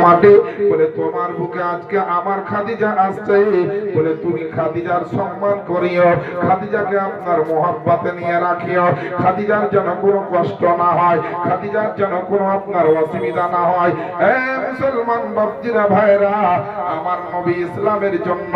মাঠে বলে তোমার বুকে আজকে আমার খাদিজা আসছে বলে তুমি খাদিজার সম্মান করিও, খাদিজাকে আপনার মোহাব্বতে নিয়ে রাখিও, খাদিজার যেন কোনো কষ্ট না হয়, খাদিজার যেন কোনো আপনার অসুবিধা না হয়। মুসলমান বাপজিরা ভাইরা, আমার নবী ইসলামের জন্য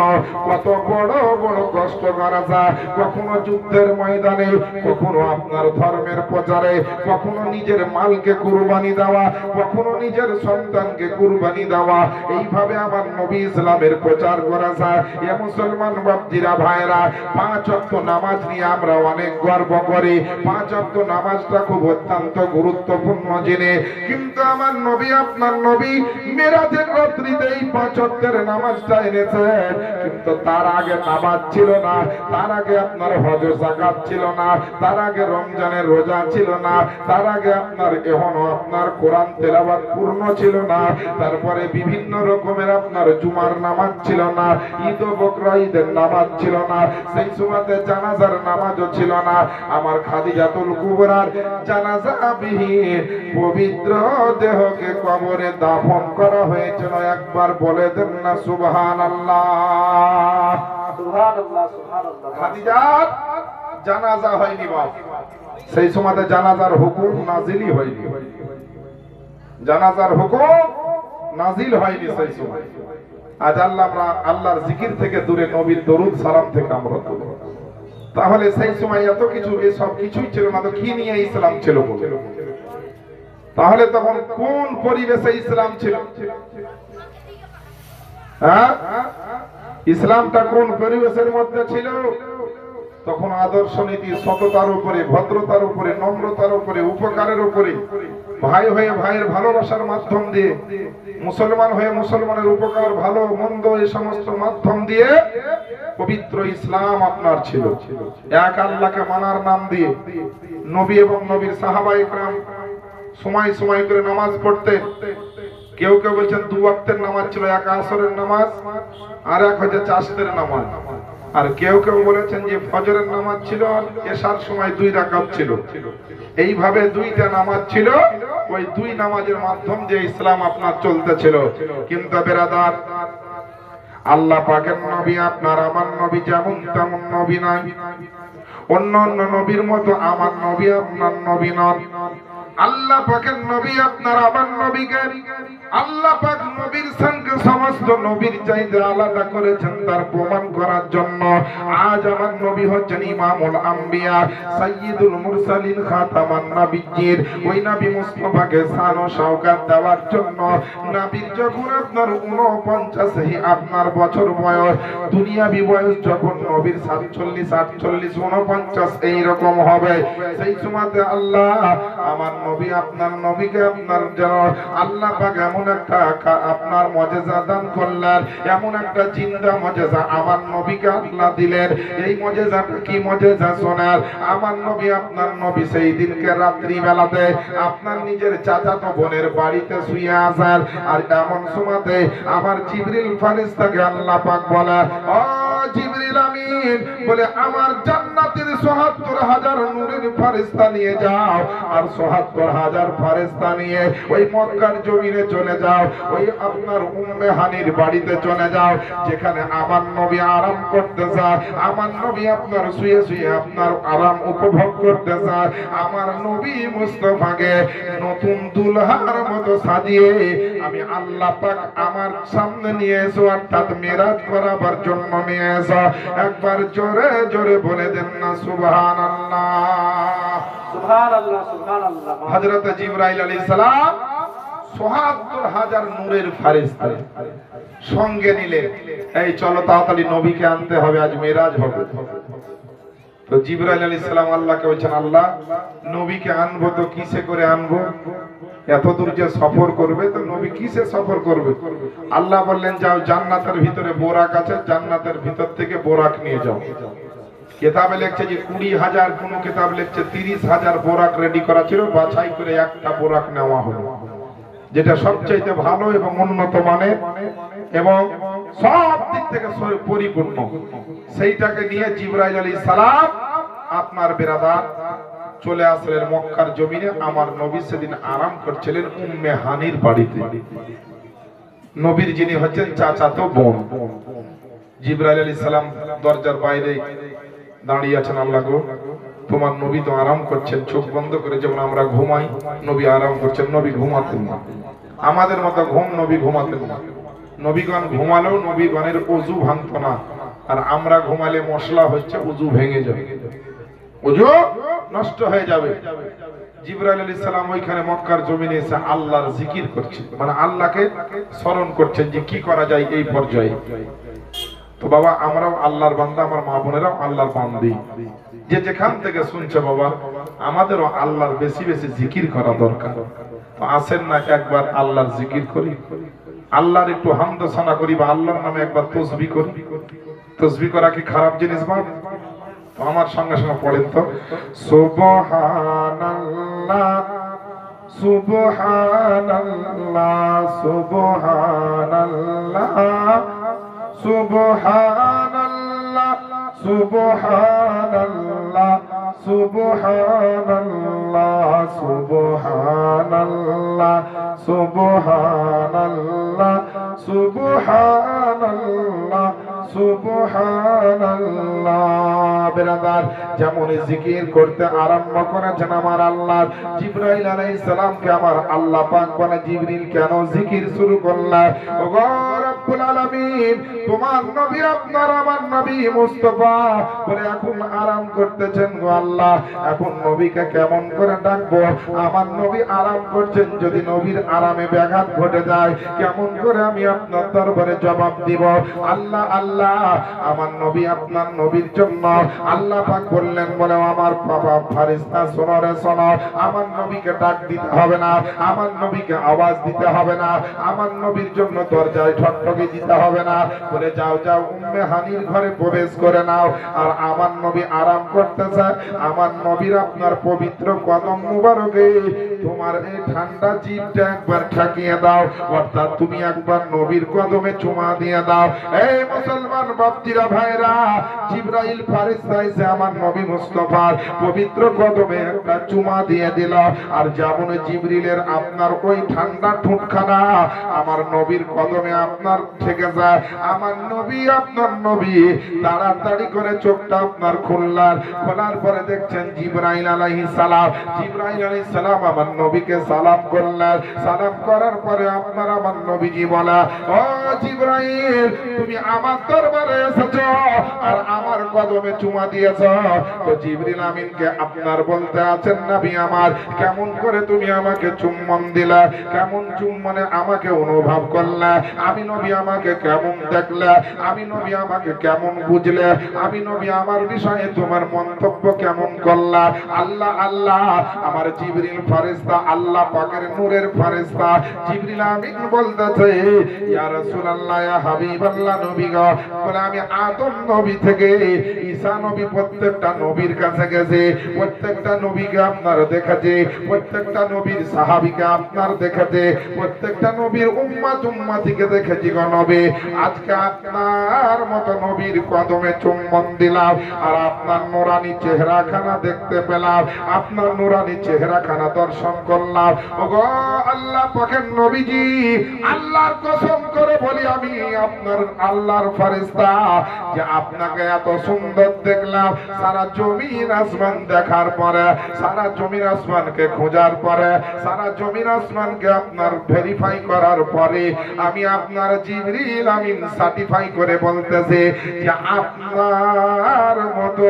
কত বড় বড় কষ্ট করা যায়, কখনো যুদ্ধের ময়দানে, কখনো আপনার ধর্মের প্রচারে, কখনো নিজের মালকে কুরবানি দেওয়া, কখনো নিজের সন্তানকে কুরবানি দেওয়া, এইভাবে আমার নবী ইসলামের প্রচার করা যায়। এ মুসলমান বাপজিরা ভাইরা, 5 ওয়াক্ত নামাজ নিয়ে আমরা অনেক গর্ব করি, 5 ওয়াক্ত নামাজটা খুব অত্যন্ত গুরুত্বপূর্ণ জিনিস, কিন্তু আমার নবী আপনার নবী মেরাজের রাত্রিতে এই 5 ওয়াক্তের নামাজটা এনেছেন, কিন্তু তার আগে নামাজ ছিল না, তার আগে আপনার হজ যাকাত ছিল না, তার আগে রমজানের রোজা ছিল না, তার আগে আপনার এখনো আপনার কোরআন তেলাওয়াত পূর্ণ ছিল না, তারপরে বিভিন্ন রকমের আপনার জুমার নামাজ ছিল না, ঈদ ও বকরা ঈদের নামাজ ছিল না, সেই সময়তে জানাজার নামাজও ছিল না। আমার খাদিজাতুল কুবরার জানাজা বিহীন পবিত্র দেহকে কবরে দাফন করা হয়েছিল। একবার বলে দেন না সুবহানাল্লাহ। সুবহানাল্লাহ, সুবহানাল্লাহ। খাদিজার জানাজা হয়নি বাপ, সেই সময়তে জানাজার হুকুম নাজিলই হয়নি, জানাজার হুকুম নাজিল হয়নি সেই সময়। আজ আমরা আল্লাহর জিকির থেকে দূরে, নবীর দরুদ সালাম থেকে আমরা দূরে। তাহলে সেই সময় এত কিছু, এসব কিছুই ছিল না, তো কি নিয়ে ইসলাম ছিল? তাহলে তখন কোন পরিবেশে ইসলাম ছিল? হ্যাঁ, ইসলামটা কোন পরিবেশের মধ্যে ছিল? তখন আদর্শ নীতি সততার উপরে, ভদ্রতার উপরে, নম্রতার উপরে, উপকারের উপরে, ভাই হয়ে ভাইয়ের ভালোবাসার মাধ্যম দিয়ে, মুসলমান হয়ে মুসলমানের উপকার, ভালো মন্দ, এই সমস্ত মাধ্যম দিয়ে পবিত্র ইসলাম আপনার ছিল। এক আল্লাহকে মানার নাম দিয়ে নবী এবং নবীর সাহাবায়ে কেরাম সময় সময় করে নামাজ পড়তেন। কেউ কেউ বলছেন 2 ওয়াক্তের নামাজ ছিল, এক আসরের নামাজ আর এক হচ্ছে চাশতের নামাজ, আর কেউ কেউ বলেছেন যে ফজরের নামাজ ছিল আর এশার সময় 2 রাকাত ছিল। এইভাবে 2টা নামাজ ছিল, ওই 2 নামাজের মাধ্যম দিয়ে ইসলাম আপনার চলতেছিল। কিন্তু বেরাদার, আল্লাহ পাকের নবী আপনার আমার নবী যেমন তেমন নবী নাই, অন্য অন্য নবীর মতো আমার নবী আপনার নবী নন। আল্লাহ পাকের নবী আপনার আমার নবীকে, আল্লাহ পাক নবীর সঙ্গে সমস্ত নবীর চাইতে আলাদা করেছেন তার প্রমাণ করার জন্য। আজ আমার নবী হচ্ছেন ইমামুল আম্বিয়া, সাইয়্যিদুল মুরসালিন, খাতামান নবিয়্যিন। ওই নবী মুস্তাফাকে শান ও শওকত দেওয়ার জন্য নবীর যখন আপনার 49 আপনার বছর বয়স, দুনিয়াবি বয়স যখন নবীর 47, 48, 49 এই রকম হবে, সেই সময়তে আল্লাহ আমার নবী আপনার নবীকে আপনার যেন আল্লাহ পাক এমন একটা আপনার মুজিজা দান করলেন, এমন একটা জিন্দা মুজিজা আমার নবীকে আল্লাহ দিলেন। এই মুজিজাটা কি মুজিজা শোনার? আমার নবী আপনার নবী সেই দিনকে রাত্রি বেলাতে আপনার নিজের চাচাতো বোনের বাড়িতে শুয়ে আছেন, আর এমন সময়তে আমার জিবরিল ফেরেশতাকে আল্লাহ পাক বলে, ও জিবরিল আমিন, বলে আমার জান্নাতের ৭৪,০০০ নূরের ফেরেশতা নিয়ে যাও, আর ৭৪,০০০ ফেরেশতা নিয়ে ওই মক্কার জমিনে চলে যাও, ওই আপনার উম্মে হানির বাড়িতে চলে যাও, যেখানে আমার নবী আরাম করতে চায়, আমার নবী আপনার শুয়ে শুয়ে আপনার আরাম উপভোগ করতে চায়। আমার নবী মুস্তাফাকে নতুন দুলহার মতো সাজিয়ে আমি আল্লাহ পাক আমার সামনে নিয়ে এসো, অর্থাৎ মেরাজ করাবার জন্য নিয়ে এসো। একবার জোরে জোরে বলে দেন না সুবহানাল্লাহ। সুবহানাল্লাহ, সুবহানাল্লাহ। হযরত জিবরাইল আলাইহিস সালাম ৭৪,০০০ নূরের ফেরেশতা সঙ্গে নিলে, এই চলো তাড়াতাড়ি নবীকে আনতে হবে, আজ মেরাজ হবে। তো জিবরাইল আলাইহিস সালাম আল্লাহকে বলছেন, আল্লাহ নবীকে আনবো তো কিসে করে আনবো? এত দূর যে সফর করবে, তো নবী কিসে সফর করবে? আল্লাহ বললেন, যাও জান্নাতের ভিতরে বোরাক আছে, জান্নাতের ভিতর থেকে বোরাক নিয়ে যাও। কিতাবে লেখছে যে 20,000, কোন কিতাব লেখছে 30,000 বোরাক রেডি করা ছিল, বাছাই করে একটা বোরাক নেওয়া হলো, যেটা সবচেয়ে ভালো এবং উন্নত মানের এবং সব দিক থেকে পরিপূর্ণ। সেইটাকে নিয়ে জিবরাইল আলাইহিস সালাম আপনার বেরাদার চলে আসলেন মক্কার জমিনে। আমার নবী সেদিন আরাম করছিলেন উম্মে হানির বাড়িতে। নবীর যিনি হচ্ছেন চাচাতো বোন। জিবরাইল আলাইহিস সালাম দরজার বাইরে দাঁড়িয়ে আছেন, আল্লাহ গো তোমার নবী তো আরাম করছেন, চোখ বন্ধ করে যেমন আমরা ঘুমাই, নবী আরাম করছেন। নবী ঘুমাতেন না, আমাদের মতো ঘুম নবী ঘুমাতেন না। নবীগণ ঘুমালেও নবীগণের ওযু ভাঙত না, আর আমরা ঘুমালে মশলা হচ্ছে ওযু ভেঙে যাবে, ওযু নষ্ট হয়ে যাবে। জিবরাইল আলাইহিস সালাম ওইখানে মক্কার জমিনে এসে আল্লাহর জিকির করছেন, মানে আল্লাহকে স্মরণ করছেন যে কি করা যায় এই পর্যায়ে। তো বাবা আমরাও আল্লাহর বান্দা, আমার মা বোনেরাও আল্লাহর বান্দি, যে যেখান থেকে শুনছে বাবা আমাদেরও আল্লাহর বেশি বেশি জিকির করা দরকার। তো আসেন না একবার আল্লাহর জিকির করি, আল্লাহর একটু হামদ সানা করি, বা আল্লাহর নামে একবার তাসবিহ করি। তাসবিহ করা কি খারাপ জিনিস বাবা? তো আমার সঙ্গে সঙ্গে পড়েন তো, সুবহানাল্লাহ সুবহানাল্লাহ সুবহানাল্লাহ সুবহানাল্লাহ সুবহানাল্লাহ সুবহানাল্লাহ সুবহানাল্লাহ সুবহানাল্লাহ সুবহানাল্লাহ সুবহানাল্লাহ। বেরাদার যেমন জিকির করতে আরম্ভ করেছেন আমার আল্লাহ, জিবরাইল আলাইহিস সালামকে আমার আল্লাহ পাক বলে, জিবরিল কেন জিকির শুরু করলা? ওগো রব্বুল আলামিন, তোমার নবী আপনার আমার নবী মুস্তাফা বলে এখন আরাম করতেছেন গো আল্লাহ, এখন নবীকে কেমন করে ডাকবো? আমার নবী আরাম করছেন, যদি নবীর আরামে ব্যাঘাত ঘটে যায় কেমন করে আমি আপনার দরবারে জবাব দিব? আল্লাহ আল্লাহ, আমার নবী আপনার নবীর জন্য আল্লাহ পাক বললেন, বলে আমার বাবা ফেরেশতা শোনো রে শোনো, আমার নবীকে ডাক দিতে হবে না, আমার নবীকে আওয়াজ দিতে হবে না, আমার নবীর জন্য দরজায় ঠকঠকি দিতে হবে না, বলে যাও যাও উম্মে হানির ঘরে প্রবেশ করে নাও। আর আমার নবী আরাম করতেছে, আমার নবীর আপনার পবিত্র কদম মুবারকে তোমার এই ঠান্ডা জিভটা একবার ঠাকিয়ে দাও, অর্থাৎ তুমি একবার নবীর কদমে চুমা দিয়ে দাও। এই মুসলমান বাপজিরা ভাইরা, জিবরাইল ফেরেশতা এসে আমার নবী মুস্তাফার পবিত্র কদমে একটা চুমা দিয়ে দিল। আর যেমন জিবরিলের আপনার ওই ঠান্ডা ঠোঁটখানা আমার নবীর কদমে আপনার থেকে যায়, আমার নবী আপনার নবী তাড়াতাড়ি করে চোখটা আপনার খুললার, খোলার পরে দেখছেন জিবরাইল আলাইহিস সালাম, জিবরাইল আলাইহিস সালাম আমার নবীকে সালাম করলেন। সালাম করার পরে আপনার আমার নবীজি বলা, ও জিবরাইল তুমি আমার দরবারে এসেছো আর আমার কদমে চুমা দিয়েছো। তো জিবরিল আমিনকে আপনার বলতে আছেন, নবী আমার কেমন করে তুমি আমাকে চুম্বন দিলা, কেমন চুম্বনে আমাকে অনুভব করলে, আমি নবী আমাকে কেমন দেখলে, আমি নবী আমাকে কেমন বুঝলে, আমি নবী আমার বিষয়ে তোমার মন্তব্য কেমন করলা? আল্লাহ আল্লাহ, আমার জিবরিল ফেরেশতা আল্লাহ পাকের নূরের ফেরেশতা জিবরিল আমিন বলতেছে, ইয়া রাসূলুল্লাহ ইয়া হাবিবাল্লাহ নবী গো, বলে আমি আদম নবী থেকে ঈসা নবী প্রত্যেকটা নবীর কাছে গেছে, প্রত্যেকটা নবীকে আপনার দেখেছে, প্রত্যেকটা নবীর সাহাবীকে আপনার দেখেছে, প্রত্যেকটা নবীর উম্মতিকে দেখেছি গো নবী। আজকে আপনার মতো নবীর কদমে চুম্বন দিলাম আর আপনার নূরানি চেহারাখানা দেখতে পেলাম, আপনার নূরানি চেহারাখানা দর্শন করলাম। ওগো আল্লাহ পাকের নবীজি, আল্লাহর কসম করে বলি আমি আপনার আল্লাহর ফেরেশতা যে আপনাকে এত সুন্দর দেখলাম, সারা জমিন আসমান দেখার পরে, সারা জমিন আসমানকে খোঁজার পরে, সারা জমিন আসমানকে আপনার ভেরিফাই করার পরে আমি আপনার জিবরিল আমিন সার্টিফাই করে বলতেছে যে আপনার মতো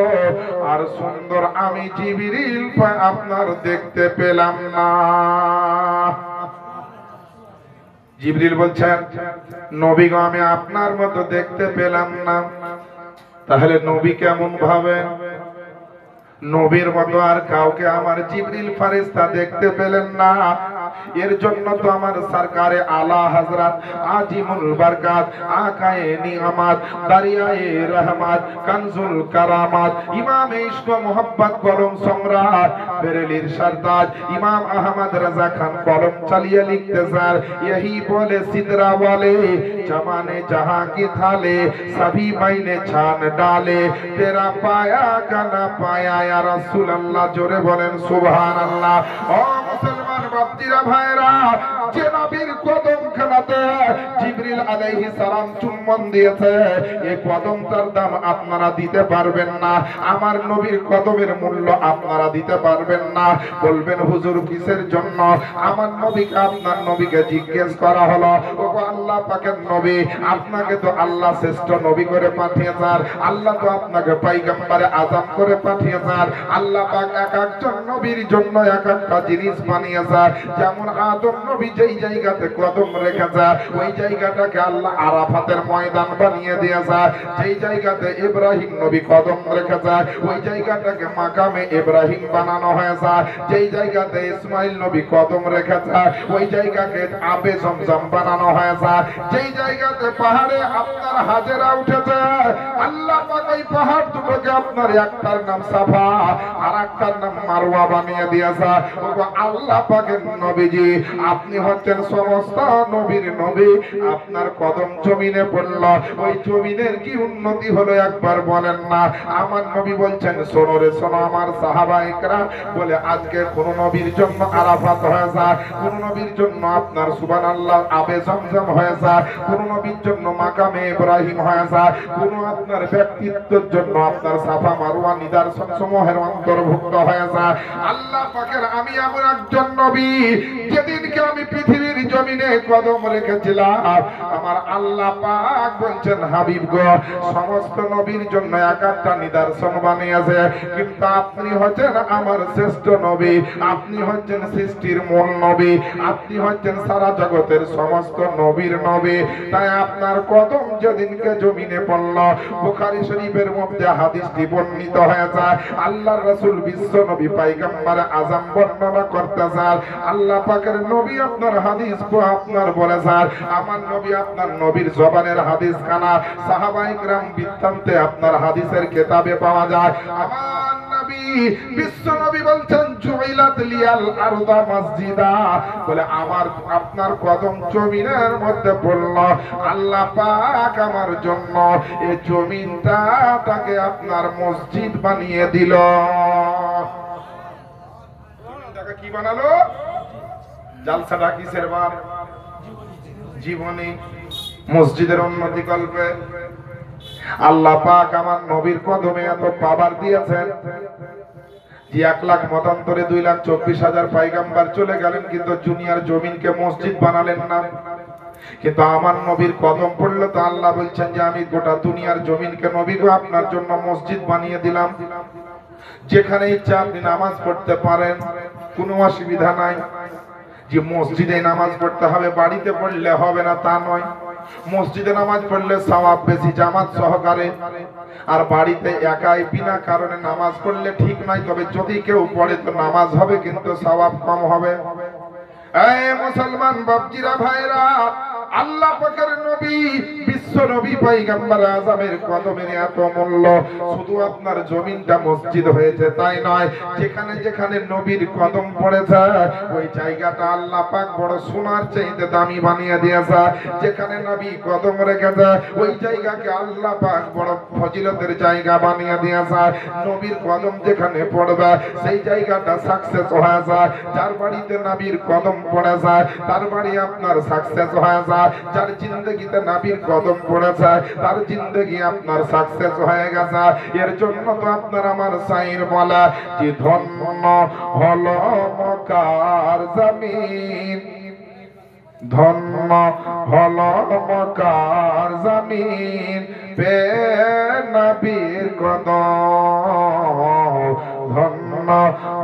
আর সুন্দর আমি জিবরিল আপনার দেখতে পেলাম না। জিবরিল বলছেন, নবী গো আমি আপনার মতো দেখতে পেলাম না। তাহলে নবী কেমন ভাবেন? নবীর মতো আর কাউকে আমার জিবরিল ফেরেশতা দেখতে পেলেন না। এর জন্য তো আমার সরকারে আলা হযরত আজিমুল বরকত আকায়ে নিয়ামত দারিয়ায়ে রহমত কানজুল কারামাত ইমামে ইশক ও মোহাব্বত কলম সম্রাট বেরেলির সরতাজ ইমাম আহমদ রাজা খান কলম চালিয়ে লিখতেছেন, यही बोले सिदरा वाले जमाने जहां की थाले सभी मैंने छान डाले तेरा पाया का ना पाया या रसूल अल्लाह। जोरे बोलें सुभान अल्लाह। ओ मुसलमान বাপজিরা ভাইরা, যে নবীর কদম খানাতে জিবরিল আলাইহিস সালাম চুম্বন দিয়েছে, এই কদমটার দাম আপনারা দিতে পারবেন না। আমার নবীর কদমের মূল্য আপনারা দিতে পারবেন না। বলবেন হুজুর কিসের জন্য? আমার নবীকে, আপনার নবীকে জিজ্ঞেস করা হলো, ওগো আল্লাহ পাকের নবী, আপনাকে তো আল্লাহ শ্রেষ্ঠ নবী করে পাঠিয়েছেন, আল্লাহ তো আপনাকে পয়গম্বরে আযম করে পাঠিয়েছেন। আল্লাহ পাক এক একজন নবীর জন্য এক একটা জিনিস বানিয়েছেন। যেমন আদম নবী যেই জায়গাতে কদম রেখেছে, ওই জায়গাটাকে আল্লাহ আরাফাতের ময়দান বানিয়ে দিয়েছে। যেই জায়গাতে ইব্রাহিম নবী কদম রেখেছে, ওই জায়গাটাকে মাকামে ইব্রাহিম বানানো হয়েছে। যেই জায়গাতে ইসমাইল নবী কদম রেখেছে, ওই জায়গাকে আবে জমজম বানানো হয়েছে। যেই জায়গাতে পাহাড়ে আপনার হাজেরা উঠেছে, আল্লাহ পাক ওই পাহাড় দুটোকে আপনার একটার নাম সাফা আর একটার নাম মারওয়া বানিয়ে দিয়েছে। ওগো আল্লাহ পাকের নবীজি, আপনি হচ্ছেন সমস্ত নবীর নবী, আপনার কদম জমিনে পড়ল, ওই জমিনের কি উন্নতি হলো একবার বলেন না? আমার নবী বলছেন, শোনো রে শোনো আমার সাহাবায়ে কেরাম, বলে আজকে কোন নবীর জন্য আরাফাত হয়ে যায়, কোন নবীর জন্য আপনার সুবহানাল্লাহ আবে জমজম হয়ে যায়, কোন নবীর জন্য মাকামে ইব্রাহিম হয়ে যায়, কোন আপনার ব্যক্তিত্বের জন্য আপনার সাফা মারওয়া নিদর্শন সমূহের অন্তর্ভুক্ত হয়ে যায়। আল্লাহ পাকের আমি এমন একজন নবী, যেদিনকে আমি পৃথিবীর জমিনে কদম রেখেছিলাম, আমার আল্লাহ পাক বলছেন, হাবিব গো, সমস্ত নবীর জন্য এক একটা নিদর্শন বানিয়েছে, কিন্তু আপনি হচ্ছেন আমার শ্রেষ্ঠ নবী, আপনি হচ্ছেন সৃষ্টির মূল নবী, আপনি হচ্ছেন সারা জগতের সমস্ত নবীর নবী। তাই আপনার কদম যেদিনকে জমিনে পড়ল, বুখারী শরীফের মধ্যে হাদিসটি বর্ণিত হয়েছে, আল্লাহর রাসূল বিশ্ব নবী পয়গম্বর আযম বর্ণনা করতেছেন, আল্লাহ পাকের নবী আপনার হাদিস আপনার বলেছেন, আমার নবী আপনার নবীর জবানের হাদিস খানা সাহাবায়ে কেরাম বৃত্তান্তে আপনার হাদিসের কিতাবে পাওয়া যায়। আমার নবী বিশ্ব নবী বলছেন, জুইলাত লিয়াল আরদা মসজিদা, বলে আমার আপনার কদম জমিনের মধ্যে পড়ল, আল্লাহ পাক আমার জন্য এই জমিনটা তাকে আপনার মসজিদ বানিয়ে দিল। জমিনটাকে কি বানালো? জালসাটা কিসের বার? জীবনী, মসজিদের উন্নতি কল্পে। আল্লাহ পাক আমার নবীর কদমে এত পাওয়ার দিয়েছেন যে 1 লাখ মতান্তরে 2,24,000 পয়গম্বর চলে গেলেন, কিন্তু দুনিয়ার জমিনকে মসজিদ বানালেন না। কিন্তু আমার নবীর কদম পড়লে তো আল্লাহ বলছেন যে আমি গোটা দুনিয়ার জমিনকে নবী গো আপনার জন্য মসজিদ বানিয়ে দিলাম। যেখানে ইচ্ছা আপনি নামাজ পড়তে পারেন, কোনো অসুবিধা নাই। যে মসজিদে নামাজ পড়তে হবে, বাড়িতে পড়লে হবে না তা নয়। মসজিদে নামাজ পড়লে সওয়াব বেশি জামাত সহকারে, আর বাড়িতে একাই বিনা কারণে নামাজ পড়লে ঠিক নয়। তবে যদি কেউ পড়ে তো নামাজ হবে, কিন্তু সওয়াব কম হবে। এই মুসলমান বাপজিরা ভাইরা, আল্লাহ পাকের নবী বিশ্ব নবী পয়গম্বর আযমের কদমের এত মূল্য, শুধু আপনার জমিনটা মসজিদ হয়েছে তাই নয়, যেখানে যেখানে নবীর কদম পড়েছে ওই জায়গাটা আল্লাহ পাক বড় সোনার চাইতে দামি বানিয়ে দিয়েছে। যেখানে নবী কদম রেখেছে ওই জায়গাকে আল্লাহ পাক বড় ফজিলতের জায়গা বানিয়ে দিয়েছে। নবীর কদম যেখানে পড়বে সেই জায়গাটা সাকসেস হয়ে যায়। যার বাড়িতে নবীর কদম পড়ে যায় তার বাড়ি আপনার সাকসেস হয়ে যায়। যার জিন্দগিতে নবীর কদম পড়েছে তার জিন্দগি আপনার সাকসেস হয়ে গেছে। এর জন্য তো আপনার আমার সাইর বলা যে ধন্য হলো মক্কার জমিন, ধন্য হলো মক্কার জমিন পে নবীর কদম, ধন্য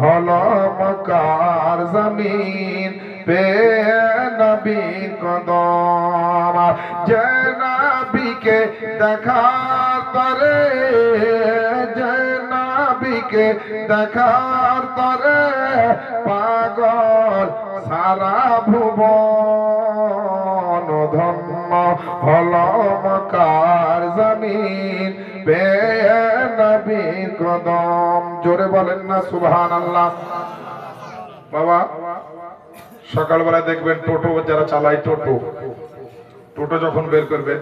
হলো মক্কার জমিন পে নবীর কদম। যে নবীকে দেখার তরে, যে নবীকে দেখার তরে পাগল সারা ভুবন, ধন্য হলো মক্কার জমিন পে নবীর কদম। জোরে বলেন না সুবহানাল্লাহ। বাবা সকালবেলা দেখবেন টোটো যারা চালায়, টোটো যখন বের করবে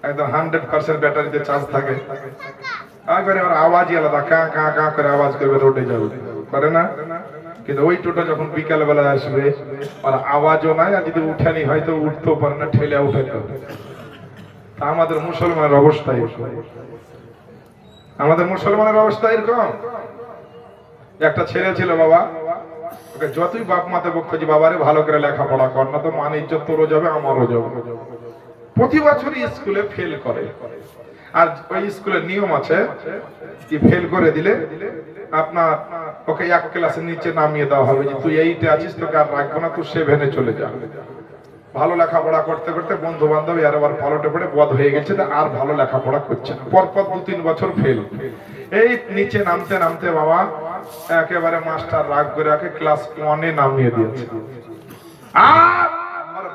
একদম 100% ব্যাটারিতে চার্জ থাকে, একবারে আওয়াজই আলাদা, কা কা কা করে আওয়াজ করবে, রোডে যাবে পারে না। কিন্তু ওই টোটো যখন বিকাল বেলা আসবে আর আওয়াজও নাই, আর যদি উঠানি হয়তো উঠতেও পারে না, ঠেলে উঠাতে হবে। তা আমাদের মুসলমানের অবস্থা এরকম। আমাদের মুসলমানের অবস্থা এরকম। একটা ছেলে ছিল বাবা, ওকে যতই বাপ মাতে বকতো যে বাবারে ভালো করে লেখাপড়া কর, না তো মান ইজ্জত তোরও যাবে আমারও যাবে। প্রতি বছরই স্কুলে ফেল করে, আর ওই স্কুলের নিয়ম আছে যে ফেল করে দিলে আপনার ওকে এক ক্লাসের নিচে নামিয়ে দেওয়া হবে, যে তুই এইটে আছিস, তোকে আর রাখবো না, তুই 7-এ চলে যা। ভালো লেখাপড়া করতে করতে বন্ধু বান্ধব আর আবার ভালোটা পড়ে বদ হয়ে গেছে, আর ভালো লেখাপড়া করছে না, পরপর 2-3 বছর ফেল। এই নিচে নামতে নামতে বাবা একেবারে মাস্টার রাগ করে ওকে ক্লাস 1-এ নামিয়ে দিয়েছে। আর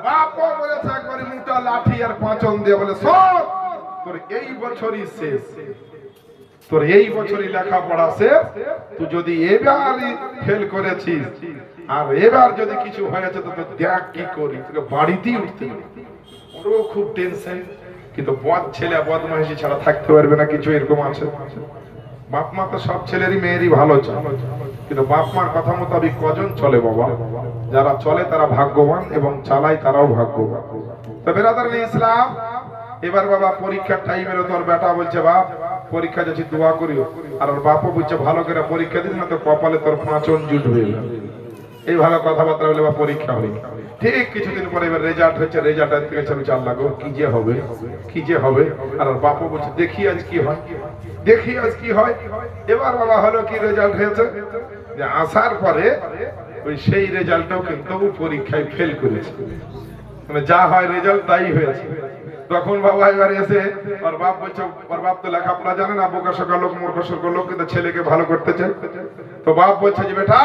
বাপও বলেছে একবারে মোটা লাঠি আর পাঁচন দিয়ে বলে, সব তোর এই বছরই শেষ, তোর এই বছরই লেখাপড়া শেষ, তুই যদি এবারই ফেল করেছিস আর এবার যদি কিছু হয়েছে তো দেখ কি করি, তোকে বাড়িতেই উঠতে হবে। ওরও খুব টেনশন, কিন্তু বদ ছেলে বদমাইশি ছাড়া থাকতে পারবে না, কিছু এরকম আছে। বাপ মা তো সব ছেলেরই মেয়েরই ভালো চায়, কিন্তু বাপ মার কথা মোতাবেক কজন চলে বাবা? যারা চলে তারা ভাগ্যবান, এবং চালায় তারাও ভাগ্যবান। তো বেরাদার ইসলাম, এবার বাবা পরীক্ষার টাইমের তোর বেটা বলছে, বাপ পরীক্ষা যাচ্ছি দোয়া করিও, আর ওর বাপও বলছে ভালো করে পরীক্ষা দিস না তো কপালে তোর পাঁচন জুটবে। এই ভালো কথাবার্তা বলে বা পরীক্ষা হই। ঠিক কিছুদিন পরে এবার রেজাল্ট হচ্ছে, রেজাল্ট আসতে চাল লাগো, কি যে হবে কি যে হবে। আর ওর বাপও বলছে দেখি আজ কি হয়, দেখি আজ কি হয়। এবার বাবা হলো কি রেজাল্ট হয়েছে, যে আসার পরে ওই সেই রেজাল্টটাও কিন্তু পরীক্ষায় ফেল করেছে, মানে যা হয় রেজাল্ট তাই হয়েছে। তখন বাবা এবার এসে ওর বাপ বলছে, ওর বাপ তো লেখাপড়া জানে না, বোকা শোকা লোক, মূর্খ শোক লোক, কিন্তু ছেলেকে ভালো করতে চায়। তো বাপ বলছে যে বেটা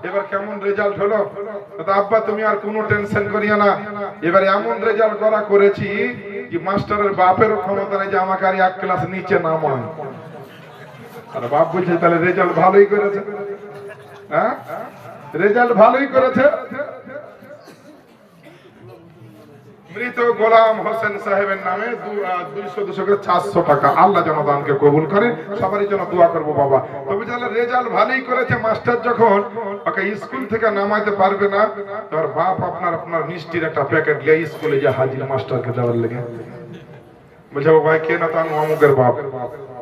এবার কেমন রেজাল্ট হলো? তো আব্বা তুমি আর কোনো টেনশন করিও না, এবার এমন রেজাল্ট করেছি যে মাস্টারের বাপেরও ক্ষমতা নেই যে আমাকে আর এক ক্লাস নিচে নামায়। আর বাপ বলছে তাহলে রেজাল্ট ভালোই করেছে, হ্যাঁ রেজাল্ট ভালোই করেছে। মৃত গোলাম হোসেন সাহেবের নামে 200-400 টাকা, আল্লাহ যেন দানকে কবুল করে, সবারই জন্য দোয়া করবো বাবা। তবে তাহলে রেজাল্ট ভালোই করেছে। মাস্টার যখন ওকে স্কুল থেকে নামাইতে পারবে না, তোর বাপ আপনার মিষ্টির একটা প্যাকেট নিয়ে স্কুলে যে হাজির মাস্টারকে দেওয়ার লেগে বলছে, ভাই কে না, তো আমি অমুকের বাপ,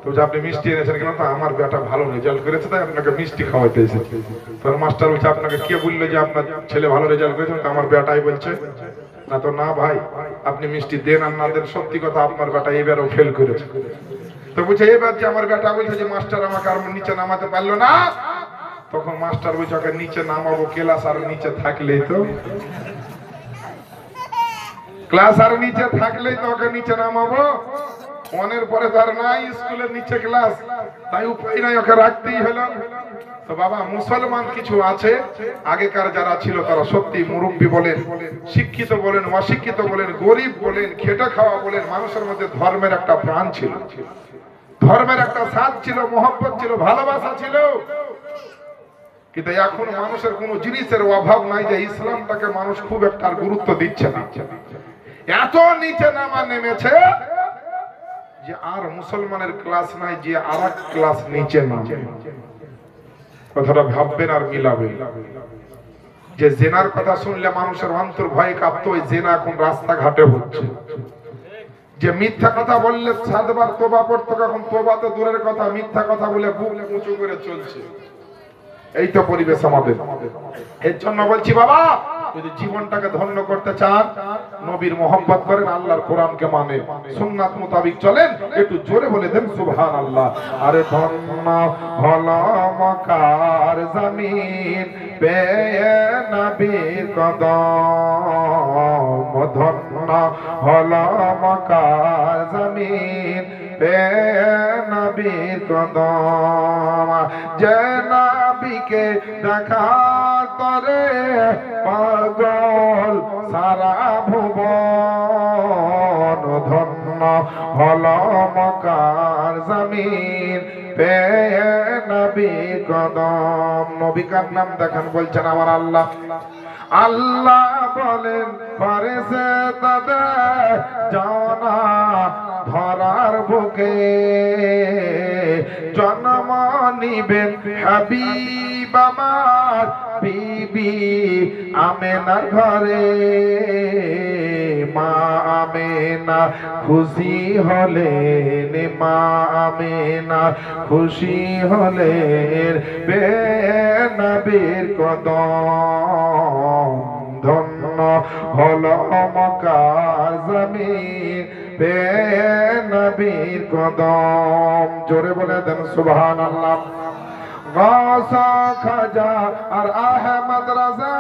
তো আপনি মিষ্টি এনেছেন কেন? তো আমার বেটা ভালো রেজাল্ট করেছে তাই আপনাকে মিষ্টি খাওয়াইতে এসেছি। তোর মাস্টার বলছে, আপনাকে কে বললো যে আপনার ছেলে ভালো রেজাল্ট করেছে? তো আমার বেটাই বলছে। না তো না ভাই, আপনি মিষ্টি দেন আর না দেন, সত্যি কথা আপনার বেটা এবারও ফেল করেছে। তো বলছে এবার যে আমার বেটা বলছে যে মাস্টার আমাকে আর নিচে নামাতে পারলো না, তখন মাস্টার বলছে ওকে নিচে নামাবো, ক্লাস আর নিচে থাকলেই তো, ক্লাস আর নিচে থাকলেই তো ওকে নিচে নামাবো। মনের পরে তার নাই স্কুলের নিচে ক্লাস, তাই উপায় নাই, ওকে রাখতেই হলো। তো বাবা মুসলমান কিছু আছে, আগেকার যারা ছিল তারা সত্যি মুরব্বী বলেন, শিক্ষিত বলেন, অশিক্ষিত বলেন, গরিব বলেন, খেটে খাওয়া বলেন, মানুষের মধ্যে ধর্মের একটা প্রাণ ছিল, ধর্মের একটা স্বাদ ছিল, মহব্বত ছিল, ভালোবাসা ছিল। কিন্তু এখন মানুষের কোন জিনিসের অভাব নাই যে ইসলামটাকে মানুষ খুব একটা গুরুত্ব দিচ্ছে না। এত নিচে নামা নেমেছে যে আর মুসলমানের ক্লাস নাই যে আর এক ক্লাস নিচে নামে। কথাটা ভাববেন আর মিলাবেন। যে জেনার কথা শুনলে মানুষের অন্তর ভয়ে কাঁপতো, ওই জেনা এখন রাস্তাঘাটে হচ্ছে। যে মিথ্যা কথা বললে 7 বার তোবা পড়তো, এখন তোবা তো দূরের কথা, মিথ্যা কথা বলে বুক উঁচু করে চলছে। এই তো পরিবেশ আমাদের। এর জন্য বলছি বাবা, যদি জীবনটাকে ধন্য করতে চান, নবীর মহব্বত করেন, আল্লাহর কোরআনকে মানেন, সুন্নাত মোতাবেক চলেন, একটু জোরে বলে দেন সুবহানাল্লাহ। আরে ধন্য হলো মক্কার জমিন পেয়ে নবীর কদম, ধন্য হলো মক্কার জমিন পেয়ে নবীর কদম, যে নবীকে দেখা করে পাগল সারা ভুবন, ধন্য হলো মক্কার জমিন পেয়ে নবীর কদম। নবীকার নাম দেখান, বলছেন আমার আল্লাহ। আল্লাহ বলেন ফেরেশতাদের জানা ধরার বুকে জন্ম নিবেন হাবিব আমার বিবি আমেনার ঘরে মা আমেনা খুশি হলেন, মা আমেনা খুশি হলেন নবীর কদম ধন্য হলো মক্কার জমিন নবীর কদম। জোরে বলে দেন সুবহানাল্লাহ। গাসা খাজা আর আহমদ রাজা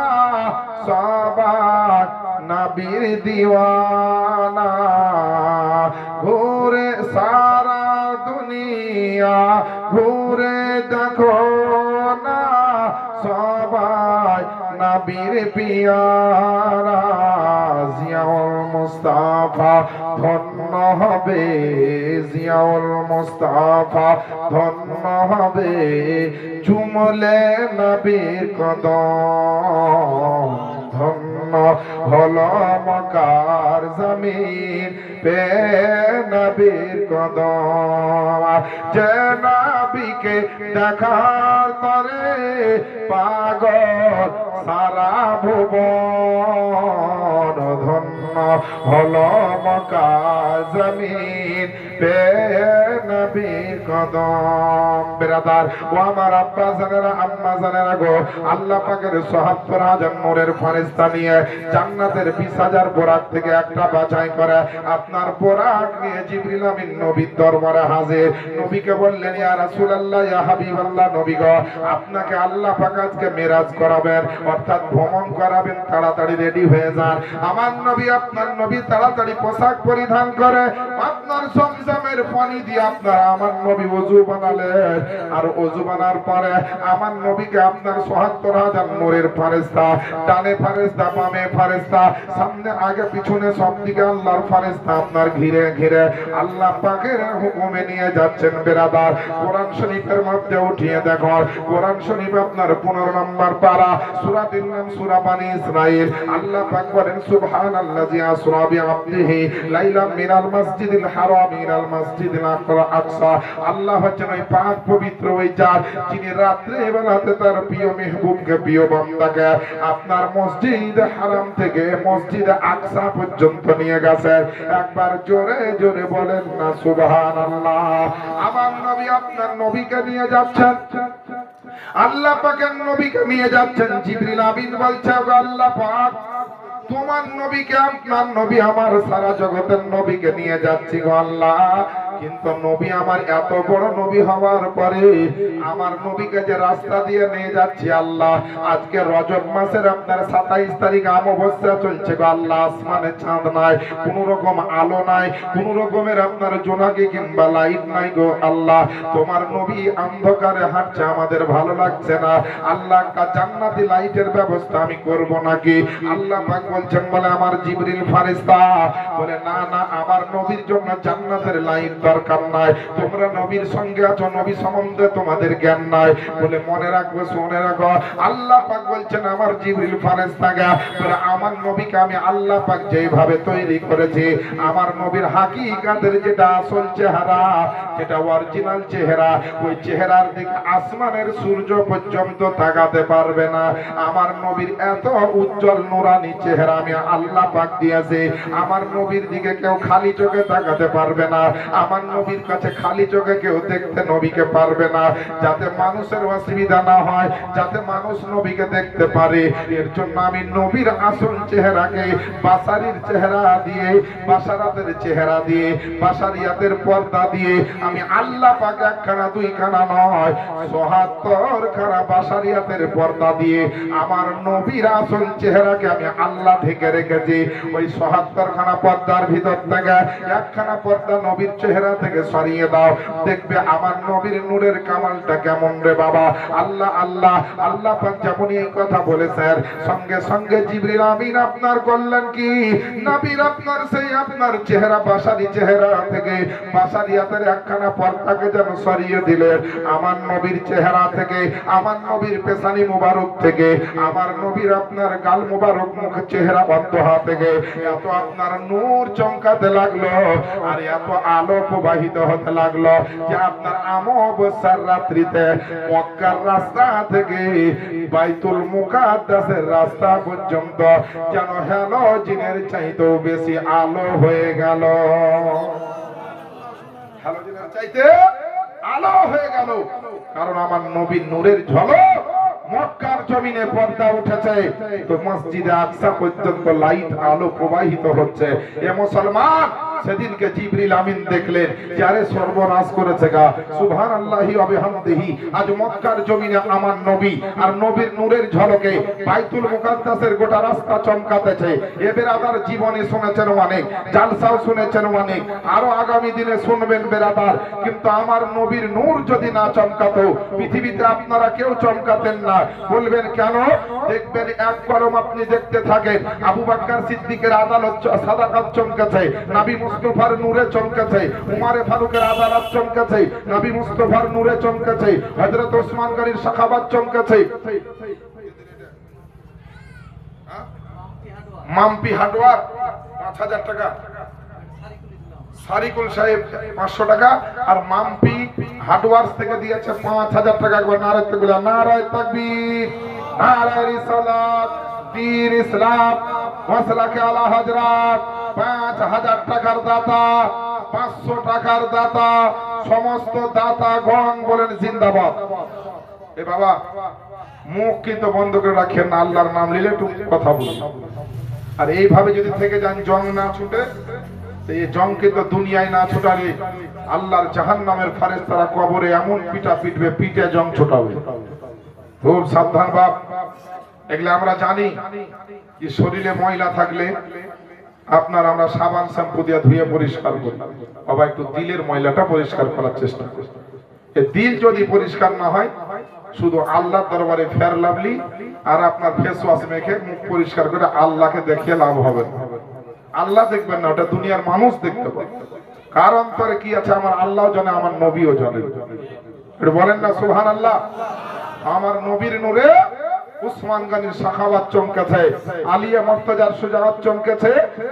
সবাই নবীর দিওয়ানা, ঘুরে সারা দুনিয়া ঘুরে দেখো না, সবাই নবীর পিয়ারা। জিয়াউল মুস্তাফা ধন্য হবে, জিয়াউল মুস্তাফা ধন্য হবে, চুমলে নবীর কদম ধন্য হলো মক্কার জমিন পে নবীর কদম। যে নবীকে দেখার তরে পাগল সারা ভুবন, ধন্য হলো মক্কার জমিন পে নবীর কদম। বিরাদার ও আমার আব্বা জানেরা, আম্মা জানেরা গো, আল্লাহ পাকের ৭৪,০০০ নূরের ফেরেশতা নিয়ে জান্নাতের ২০,০০০ বোরাক থেকে একটা বাছাই করে আপনার বোরাক নিয়ে জিবরিল আমিন নবীর দরবারে হাজির। নবীকে বললেন, ইয়া রাসূলুল্লাহ, ইয়া হাবিবাল্লাহ, নবী গো, আপনাকে আল্লাহ পাক আজকে মেরাজ করাবেন, অর্থাৎ ভ্রমণ করাবেন, তাড়াতাড়ি রেডি হয়ে যান। আমার নবী, আপনার নবী তাড়াতাড়ি পোশাক পরিধান করে আপনার জমজমের পানি দিয়ে আপনার আমার নবী ওযু বানালেন। আর ওযু বানার পরে আমার নবীকে আপনার ৭৪,০০০ নূরের ফেরেশতা, ডানে ফেরেশতা, বামে ফেরেশতা, সামনে আগে পিছনে সব দিকে আল্লাহর ফেরেশতা আপনার ঘিরে ঘিরে আল্লাহ পাকের হুকুমে নিয়ে যাচ্ছেন। বিরাদার কোরআন শরীফের মধ্যে উঠিয়ে দেখো, কোরআন শরীফ আপনার 15 নম্বর পারা, সূরাটির নাম সূরা বনী ইসরাঈল। আল্লাহ পাক বলেন, সুবহানাল্লাযী আসরা বিআবদিহি লাইলাম মিনাল মাসজিদিল হারাম ইলাল মাসজিদিল আকসা। আল্লাহ হচ্ছেন ওই পাক পবিত্র ওই যার, যিনি রাত্রে বেলাতে তার প্রিয় মেহবুবকে, প্রিয় বান্দাকে আপনার মসজিদ হারাম থেকে মসজিদ আকসা পর্যন্ত নিয়ে গেছেন। একবার জোরে জোরে বলেন না সুবহানাল্লাহ। আমার নবী আপনার নবীকে নিয়ে যাচ্ছেন, আল্লাহ পাকের নবীকে নিয়ে যাচ্ছেন। জিবরিল আমিন বলছে, আল্লাহ পাক তোমার নবীকে, আপনার নবী আমার সারা জগতের নবীকে নিয়ে যাচ্ছি গো আল্লাহ। কিন্তু নবী আমার এত বড় নবী হওয়ার পরে আমার নবীকে যে রাস্তা দিয়ে নিয়ে যাচ্ছি আল্লাহ, আজকে রজব মাসের আপনার ২৭ তারিখ অমাবস্যা চলছে গো আল্লাহ। আসমানে চাঁদ নাই, কোন রকম আলো নাই, কোন রকমের আপনার জোনাকি কিংবা লাইট নাই গো আল্লাহ। তোমার নবী অন্ধকারে হাঁটছে, আমাদের ভালো লাগছে না আল্লাহ, একটা জান্নাতি লাইটের ব্যবস্থা আমি করব নাকি? আল্লাহ পাক বলছেন, বলে আমার জিবরিল ফেরেশতা বলে, না না, আমার নবীর জন্য জান্নাতের লাইট দরকার নাই, তোমরা নবীর সঙ্গে আছো, নবী সম্বন্ধে তোমাদের জ্ঞান নাই। বলে মনে রাখবে, শুনে রাখো, আল্লাহ পাক বলছেন আমার জিবরিল ফেরেশতাকে বলে, আমার নবীকে আমি আল্লাহ পাক যেভাবে তৈরি করেছি, আমার নবীর হাকিকাতের যেটা আসল চেহারা, যেটা অরিজিনাল চেহারা, ওই চেহারার দিকে আসমানের সূর্য পর্যন্ত তাকাতে পারবে না। আমার নবীর এত উজ্জ্বল নুরানি চেহারা আমি আল্লাহ পাক দিয়েছি, আমার নবীর দিকে কেউ খালি চোখে তাকাতে পারবে না, আমার নবীর কাছে খালি চোখে কেউ দেখতে নবীকে পারবে না, যাতে মানুষের অসুবিধা না হয়, যাতে মানুষ নবীকে দেখতে পারে। এর জন্য আমি নবীর আসল চেহারাকে বাসারির চেহারা দিয়ে, বাসারাতের চেহারা দিয়ে, বাসারিয়াতের পর্দা দিয়ে আমি আল্লাহ পাক একখানা দুইখানা নয় ৭৪ খানা বাসারিয়াতের পর্দা দিয়ে আমার নবীর আসল চেহারাকে আমি আল্লাহ ঢেকে রেখেছি। ওই ৭৪ খানা পর্দার ভিতর থেকে একখানা পর্দা নবীর চেহারা থেকে সরিয়ে দাও, দেখবে আমার নবীর নূরের কামালটা কেমন রে বাবা। আল্লাহ আল্লাহ আল্লাহ পাক যেমন এই কথা বলেছেন, সঙ্গে সঙ্গে জিবরিল আমিন আপনার করলেন কি, নবীর আপনার সেই আপনার চেহারা বাসারি চেহারা থেকে বাসারিয়াতের একখানা পর্দাকে যেন সরিয়ে দিলেন। আমার নবীর চেহারা থেকে, আমার নবীর পেশানি মুবারক থেকে, আমার নবীর আপনার গাল মুবারক মুখ চেহারা বন্ধ হওয়া থেকে এত আপনার নূর চমকাতে লাগলো, আর এত আলো প্রবাহিত হতে লাগলো যে আপনার অমাবস্যার রাত্রিতে মক্কার রাস্তা থেকে বাইতুল মুকাদ্দাসের রাস্তা পর্যন্ত যেন হ্যালোজিনের চাইতেও বেশি আলো হয়ে গেল। হ্যালোজিনের চাইতে আলো হয়ে গেল, কারণ আমার নবীর নূরের ঝলক মক্কার জমিনে পর্দা উঠেছে, তো মসজিদে আকসা পর্যন্ত লাইট আলো প্রবাহিত হচ্ছে। এ মুসলমান, সেদিনকে জিবরিল আমিন দেখলেন যারে সর্বনাশ করেছে গা, সুবহানাল্লাহি ওয়া বিহামদিহি। আজ মক্কার জমিনে আমার নবী আর নবীর নূরের ঝলকে বাইতুল মুকাদ্দাসের গোটা রাস্তা চমকাতেছে। এ বেরাদার জীবনে শুনেছেন অনেক, জালসাও শুনেছেন অনেক, আরো আগামী দিনে শুনবেন বেরাদার, কিন্তু আমার নবীর নূর যদি না চমকাতো পৃথিবীতে আপনারা কেউ চমকাতেন না। বলবেন কেন? দেখবেন এক কলম আপনি দেখতে থাকেন, আবু বকর সিদ্দিকের আদালত সাদাকাত চমকেছে, নবী মুস্তাফার নূরে চমকেছে, উমারে ফারুকের আদালত চমকেছে, নবী মুস্তাফার নূরে চমকেছে, হযরত ওসমান গনির সাখাবাত চমকেছে। মাম্পি হার্ডওয়ার 5000 টাকা, সারিকুল সাহেব 500 টাকা, আর মাম্পি হার্ডওয়ার্স থেকে দিয়েছে 5000 টাকা। একবার নারায়ে তাকবীর, নারায়ে তাকবীর, নারায়ে রিসালাত, দ্বীন ইসলাম, মাসলাকে আলা হযরত। 5000 টাকার দাতা, 500 টাকার দাতা, সমস্ত দাতাগণ বলেন জিন্দাবাদ। এ বাবা, মুখ কিন্তু বন্ধ করে রাখেন না, আল্লাহর নাম নিলে একটু কথা বলুন। আর এইভাবে যদি থেকে যান, জং না ছুটে, এই জং কিন্তু দুনিয়ায় না ছুটালে আল্লাহর জাহান্নামের ফেরেশতারা কবরে এমন পিটা পিটবে, পিঠে জং ছোটাবে। খুব সাবধান বাপ। এগুলো আমরা জানি যে শরীরে ময়লা থাকলে আপনার আমরা সাবান শ্যাম্পু দিয়ে ধুয়ে পরিষ্কার করি, আবার একটু দিলের ময়লাটা পরিষ্কার করার চেষ্টা করি। এই দিল যদি পরিষ্কার না হয়, শুধু আল্লাহর দরবারে ফের লাভলি আর আপনার ফেস ওয়াশ মেখে মুখ পরিষ্কার করে আল্লাহকে দেখিয়ে লাভ হবে না। আল্লাহ দেখবেন না, ওটা দুনিয়ার মানুষ দেখতে পাবে। কার অন্তরে কি আছে আমার আল্লাহ জানে, আমার নবীও জানে। এটা বলেন না সুবহানাল্লাহ। আমার নবীর নূরে উসমান গনির সাখাওয়াত চমকেছে, আলিয়া মুর্তজার সুজাত চমকেছে,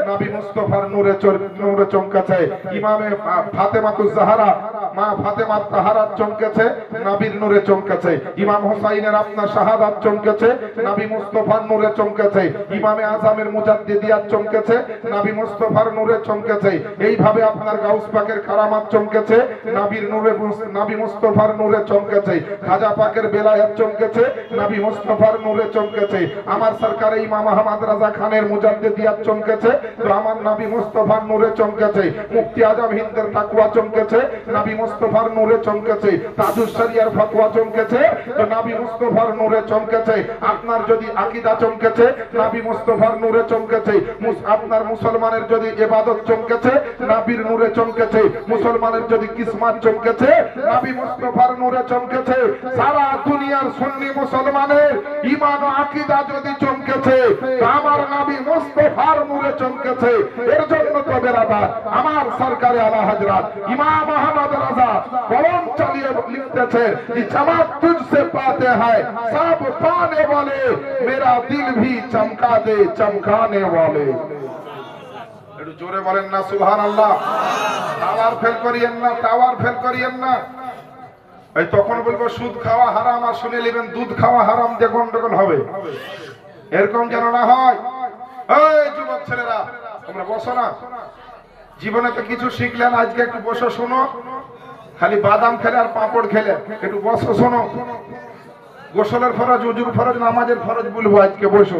নবী মুস্তাফার নূরে চমকেছে, ইমামে ফাতেমাতুজ জাহরা মা ফাতেমা তাহারাত চমকেছে, নবীর নূরে চমকেছে, ইমাম হুসাইনের আপনার শাহাদাত চমকেছে, নবী মুস্তাফার নূরে চমকেছে, ইমামে আজমের মুজাদ্দিদিয়াত চমকেছে, নবী মুস্তাফার নূরে চমকেছে। এইভাবে আপনার গাউস পাকের কারামাত চমকেছে, নবীর নূরে, নবী মুস্তাফার নূরে চমকেছে, খাজা পাকের বেলায়েত চমকেছে, নবী মুস্তাফার নূরে চমকেছে, আমার সরকার ইমাম আহমদ রাজা খানের মুজাদ্দিদিয়াত চমকেছে, তো আমার নবী মুস্তাফার নূরে চমকেছে, মুফতি আজম হিন্দের তাকওয়া চমকেছে, নবী মুস্তাফার নূরে চমকেছে, তাজুস শরিয়ার ফতোয়া চমকেছে, তো নবী মুস্তাফার নূরে চমকেছে। আপনার যদি আকীদা চমকেছে, নবী মুস্তাফার নূরে চমকেছে। আপনার মুসলমানের যদি ইবাদত চমকেছে, নবীর নূরে চমকেছে। মুসলমানের যদি কিসমত চমকেছে, নবী মুস্তাফার নূরে চমকেছে। সারা দুনিয়ার সুন্নি মুসলমানের ঈমান ও আকীদা যদি চমকেছে, তো আমার নবী মুস্তাফার নূরে চমকেছে। এর জন্য তো বেরাদার, আমার সরকারে আলা হযরত ইমাম আহমদ রাজা কলম চালিয়ে লিখতেছে कि चमक तुझसे पाते हैं सब पाने वाले, मेरा दिल भी चमका दे चमकाने वाले। একটু জোরে বলেন না সুবহানাল্লাহ। টাওয়ার ফেল করিয়েন না, টাওয়ার ফেল করিয়েন না। এই তখন বলবো সুদ খাওয়া হারাম, আর শুনে নেবেন দুধ খাওয়া হারাম, যে গন্ডগোল হবে। এরকম যেন না হয়। এই যুবক ছেলেরা, তোমরা বসো না, জীবনে তো কিছু শিখলেন, আজকে একটু বসো শোনো। খালি বাদাম খেলে আর পাঁপড় খেলে, একটু বসো শোনো। গোসলের ফরজ, উজুর ফরজ, নামাজের ফরজ বলবো আজকে, বসো।